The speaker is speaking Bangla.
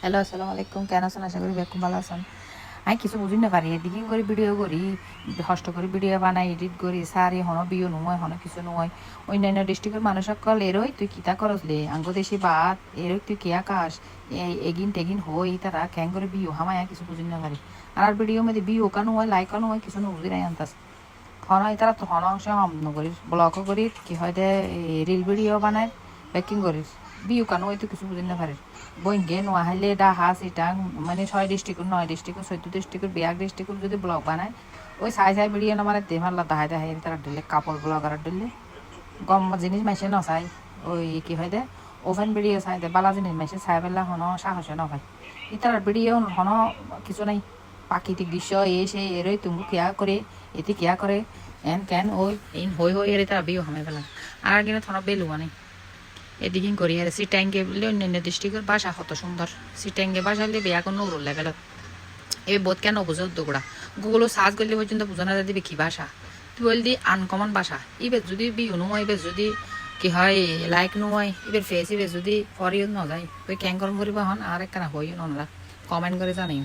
হ্যালো, আসসালামু আলাইকুম। কেন আছেন? আশা করি খুব ভালো আছেন। আমি কিছু বুঝি না পারি, এদিকে করে ভিডিও করি, কষ্ট করে ভিডিও বানাই, এডিট করি, সারি হনো বিও নয়, হনো কিছু নয়। অন্যান্য ডিস্ট্রিক্টের মানুষ সকল এরই তুই কিতা করসলে আঙ্গ দেশি বাদ এরই তুই কে আকাশ এগিন টেগিন হই তারা ক্যাং করে বিও হামায় কিছু বুঝি না পারি। আর ভিডিও মধ্যে বিও কানো হয়, লাইক কানো হয়, কিছু বুঝি নাই আনতাস হন হয় তারা তো হন অংশ আমন করিস ব্লগও করি কি হয় দে রিল ভিডিও বানায় বেকিং করিস বিউ কানো হয়তো কিছু বুঝি না পারিস বইঙ্গে নোয়া হাইলে ডা হাস ইটা মানে 6 ডিস্ট্রিক্ট 9 ডিস্ট্রিক্ট 14 ডিস্ট্রিক্ট 22 ডিস্ট্রিক্ট যদি ব্লগ বানায় ওই সাই ভিডিও না মানে দেমাল্লা দাহাই দাহাই তারা দিলে কাপড় ব্লগার দিলে গম জিনিস মাইসে নচাই ওই কি হয় দে ওভেন ভিডিও চাই দে বালা জিনিস মাইসে চাই পেলা হন সাহসে নভাই ইতার ভিডিও হন কিছু নাই প্রাকৃতিক দৃশ্য সে এরই তুমি কেয়া করে এতে কেয়া করে এন কেন ওই ইন হই হই এর তারা বিও হামে পেলা আর কিন্তু থন বেলুয়া নেই এদিকে করি আর সিটাঙ্গে বলে অন্যান্য ডিস্ট্রিক্টের ভাষা কত সুন্দর সিটাঙ্গে ভাষা হলে বিয়া কোনো রোল লেভেলত এই বোধ কেন বুঝো দুগুড়া গুগলও সার্চ করলে পর্যন্ত বুঝো না দিবে কি ভাষা তুই বলদি আনকমন ভাষা ইবে যদি বিহু নয় এবার যদি কি হয় লাইক নয় এবার ফেস এবার যদি ফরিও ন যায় ওই ক্যাং করম করিব হন আর একখানা হইও নলা কমেন্ট করে জানাই।